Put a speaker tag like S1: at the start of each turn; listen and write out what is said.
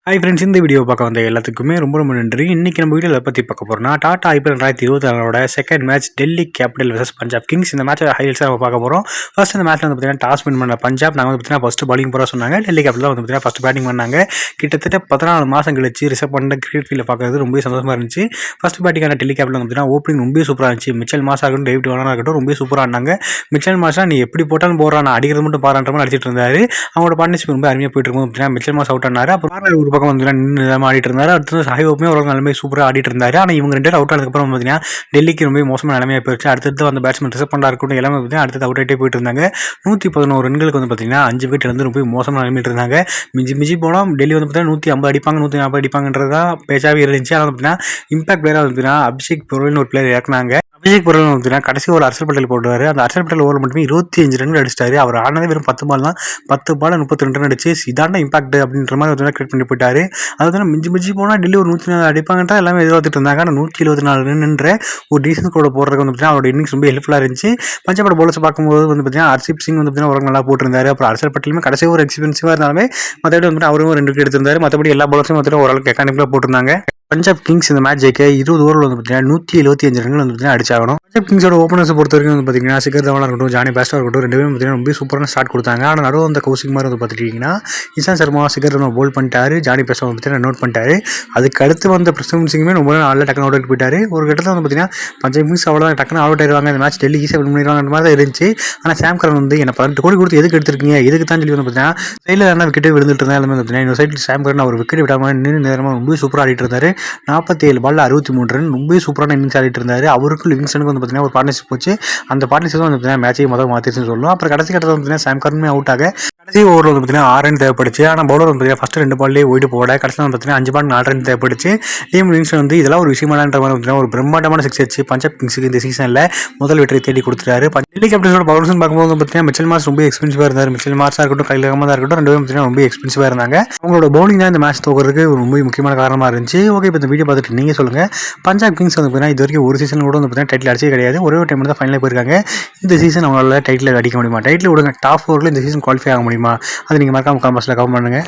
S1: Hi friends, இந்த video பார்க்க வந்த எல்லாத்துக்குமே ரொம்ப நன்றி. இன்றைக்கி நம்ம வீடியோவில் பற்றி பார்க்க போகிறோம்னா Tata IPL 2024 second match Delhi capital vs Punjab Kings. இந்த மேட்சை ஹைலைட்ஸாக நம்ம பார்க்க போகிறோம். ஃபர்ஸ்ட் இந்த மேட்ச்சில் வந்து பார்த்தீங்கன்னா டாஸ் வின் பண்ண பஞ்சாப் நாங்கள் வந்து பார்த்தீங்கன்னா ஃபஸ்ட்டு பாலிங் போகிற சொன்னாங்க. டெல்லி கேபிட்டல் வந்து பார்த்தீங்கன்னா ஃபஸ்ட்டு பேட்டிங் பண்ணாங்க. கிட்டத்தட்ட 14 மாதம் கழிச்சு ரிசர்வ் பண்ண கிரிக்கெட் ஃபீல்டில் பார்க்கறது ரொம்ப சந்தோஷமாக இருந்துச்சு. ஃபஸ்ட் பேட்டிங்கான டெல்லி கேபிட்டல் வந்து பார்த்தீங்கன்னா ஓப்பனிங் ரொம்ப சூப்பராக இருந்துச்சு. மிச்சல் மாஸாக இருக்கட்டும், டேவிட் வார்னராக இருக்கட்டும் ரொம்ப சூப்பராக இருந்தாங்க. மிச்சல் மாஸா நீ எப்படி போட்டாலும் போடுறான், நான் அடிக்கிறது மட்டும் பாராட்டுற மாதிரி அடிச்சிட்டு இருந்தாரு. அவங்களோட பார்ட்னர்ஷிப் ரொம்ப அருமையாக போயிட்டு இருக்கும். பார்த்தீங்கன்னா மிச்சல் மாஸ் அவுட் ஆனார். அப்புறம் ஒரு பக்கம் வந்து நின்று ஆடிட்டு இருந்தாரு. அடுத்து சாஹிபுமே ஒரு நிலைமை சூப்பராக ஆடிட்டு இருந்தாரு. ஆனால் இவங்க 2 பேர் அவுட் ஆனதுக்கப்புறம் பார்த்தீங்கன்னா டெல்லிக்கு ரொம்ப மோசமான நிலைமையாக போயிடுச்சு. அடுத்தது அந்த பேட்ஸ்மேன் ரிசர்வ் பண்ணா இருக்கட்டும் எல்லாமே பார்த்தீங்கன்னா அடுத்தது அவுட் ஆகிட்டே போயிட்டு இருந்தாங்க. 111 ரன்களுக்கு வந்து பார்த்தீங்கன்னா 5 விக்கெட் வந்து ரொம்ப மோசமான நிலைமையிட்டு இருந்தாங்க. மிஞ்சி போனால் டெல்லி வந்து பார்த்தீங்கன்னா 150 அடிப்பாங்க, 140 அடிப்பாங்கன்றது தான் பேச்சாகவே இருந்துச்சு. ஆனால் பார்த்தீங்கன்னா இம்பாக்ட் பிளேயராக வந்து பார்த்தீங்கன்னா அபிஷேக் பொருள்னு ஒரு பிளேயர் இறக்குனாங்க. அபிஷேக் பொருள் வந்து பார்த்தீங்கன்னா கடைசி ஒரு அர்சல் பட்டேல் போடுவார். அந்த அர்சல் பட்டேல் ஓவர் மட்டுமே 25 ரன் அடிச்சிட்டாரு. அவர் ஆனதே வெறும் 10 பால் தான். 10 பால் 32 ரன் அடிச்சு இதாண்ட இம்பாக்ட் அப்படின்ற மாதிரி வந்து கிரியேட் பண்ணி போயிட்டாரு. அது மிஞ்சி போனால் டெல்லி ஒரு 104 அடிப்பாங்கன்றா எல்லாமே எதிர்பார்த்துட்டு இருந்தாங்க. ஆனால் 174 ரன்ன்ற ஒரு டீசன்ஸ் கூட போடுறதுக்கு வந்து பார்த்தீங்கன்னா அவரோட இன்னிங்ஸ் ரொம்ப ஹெல்ப்ஃபுல்லாக இருந்துச்சு. பஞ்சாபோட பவுலர்ஸ் பார்க்கும்போது வந்து பார்த்தீங்கன்னா ஹர்ஷிப் சிங் வந்து பார்த்தீங்கன்னா ஒரு நல்லா போட்டிருந்தாரு. அப்புறம் அர்சல் பட்டேலுமே கடைசி ஒரு எக்ஸ்பென்சிவாக இருந்தாலுமே மற்றபடி வந்து அவரும் 2 விக்கெட் எடுத்திருந்தாரு. மற்றபடி எல்லா பவுலர்ஸும் வந்து ஓரளவுக்கு எக்கானிக்கலாக போட்டிருந்தாங்க. பஞ்சாப் கிங்ஸ் இந்த மேட்ச் ஜெயிக்க 20 ஓவரில் வந்து பார்த்தீங்கன்னா 175 ரன்கள் வந்து பார்த்தீங்கன்னா அடிச்சாகணும். பஞ்சாப் கிங்ஸோட ஓப்பனர்ஸை பொறுத்த வரைக்கும் வந்து பார்த்தீங்கன்னா சிகர் தவானாக இருக்கட்டும், ஜானி பேஸ்டாக இருக்கட்டும், 2 பேரும் பார்த்தீங்கன்னா ரொம்ப சூப்பரான ஸ்டார்ட் கொடுத்தாங்க. ஆனால் நடுவு அந்த கௌசிக் மாதிரி வந்து பார்த்துக்கிட்டிங்கன்னா இஷாந்த் சர்மா சிகர் தவானா போல் பண்ணிட்டாரு. ஜானி பேஸ்டா வந்து பார்த்தீங்கன்னா நோட் பண்ணிட்டாரு. அதுக்கு அடுத்து வந்த பிரசவ் சிங்குமே ரொம்ப நாளில் டக்குனு அவுட் ஆகிட்டு போயிட்டாரு. ஒரு கட்டத்தில் வந்து பார்த்தீங்கன்னா பஞ்சாப் கிங்ஸ் அவ்வளோதான் டக்குனு அவுட் ஆயிடுவாங்க. இந்த மேட்ச் டெல்லி ஈஸியாக வின் பண்ணிடுவாங்க மாதிரி தான் இருந்துச்சு. ஆனால் சாம் கரன் வந்து என்ன 18 கோடி கொடுத்து எதுக்கு எடுத்திருக்கீங்க, எதுக்கு தான் சொல்லி வந்து பார்த்தீங்கன்னா சைடில் என்ன விக்கெட்டே விழுந்துட்டு இருந்தா எல்லாமே பார்த்தீங்கன்னா இன்னொரு சைடில் சாம் கரன் அவர் விக்கெட் விடாமல் நின்று நேரமாக ரொம்ப சூப்பராக ஆடிட்டு இருந்தார். 47 பால்ல 63 ரன் ரொம்ப சூப்பரான இன்னிங்ஸ் ஆடிட்டு இருந்தாரு. அவருக்கும் லிவிங்ஸ்டனுக்கு வந்து பார்த்தீங்கன்னா ஒரு பார்ட்னர்ஷிப் போச்சு. அந்த பார்ட்னர்ஷிப் வந்து பார்த்தீங்கன்னா மேட்சை முதல் மாற்றிச்சுன்னு சொல்லணும். அப்புறம் கடைசி கட்டத்தில் வந்து பார்த்தீங்கன்னா சாம் கரனுமே அவுட் ஆக கடைசி ஓவரில் வந்து பார்த்தீங்கன்னா 6 ரன் தேவைப்படுச்சு. ஆனால் பவுலர் வந்து பார்த்தீங்கன்னா ஃபஸ்ட்டு 2 பால்லேயே ஓய்டு போட கடைசியில் வந்து பார்த்தீங்கன்னா 5 பால் 4 ரன் தேவைப்படுச்சு. டீம் லிவிங்ஸ்டன் வந்து இதெல்லாம் ஒரு விஷயமானன்ற மாதிரி பார்த்தீங்கன்னா ஒரு பிரம்மாண்டமான சிக்ஸ் வச்சு பஞ்சாப் கிங்ஸுக்கு இந்த சீசனில் முதல் வெற்றியை தேடி கொடுத்துட்டாரு. டெல்லி கேபிட்டல்ஸோட பவுலர்ஸ்னு பார்க்கும்போது பார்த்தீங்கன்னா மிச்சல் மார்ஸ் ரொம்ப எக்ஸ்பென்சிவாக இருந்தார். மிச்சல் மார்ஸாக இருக்கட்டும், கையில் அகமதாக இருக்கட்டும், 2 பேரும் பார்த்தீங்கன்னா ரொம்ப எக்ஸ்பென்சிவாக இருந்தாங்க. அவங்களோட பவுலிங் தான் இந்த மேட்ச் தோக்கிறதுக்கு ரொம்ப முக்கியமான காரணமாக இருந்துச்சு. ஓகே, இப்போ இந்த வீடியோ பார்த்துட்டு நீங்கள் சொல்லுங்கள், பஞ்சாப் கிங்ஸ் வந்து பார்த்தீங்கன்னா இது வரைக்கும் ஒரு சீசன் கூட வந்து பார்த்தீங்கன்னா டைட்டில் அடிச்சே கிடையாது. ஒரே ஒரு டைம் தான் ஃபைனலில் போயிருக்காங்க. இந்த சீசன் அவங்களால டைட்டில் அடிக்க முடியுமா? டைட்டில் விடுங்க, டாப் 4ல் இந்த சீசன் குவாலிஃபை ஆக முடியுமா? அது நீங்கள் மறக்காம கமெண்ட் பாக்ஸில் கமெண்ட் பண்ணுங்கள்.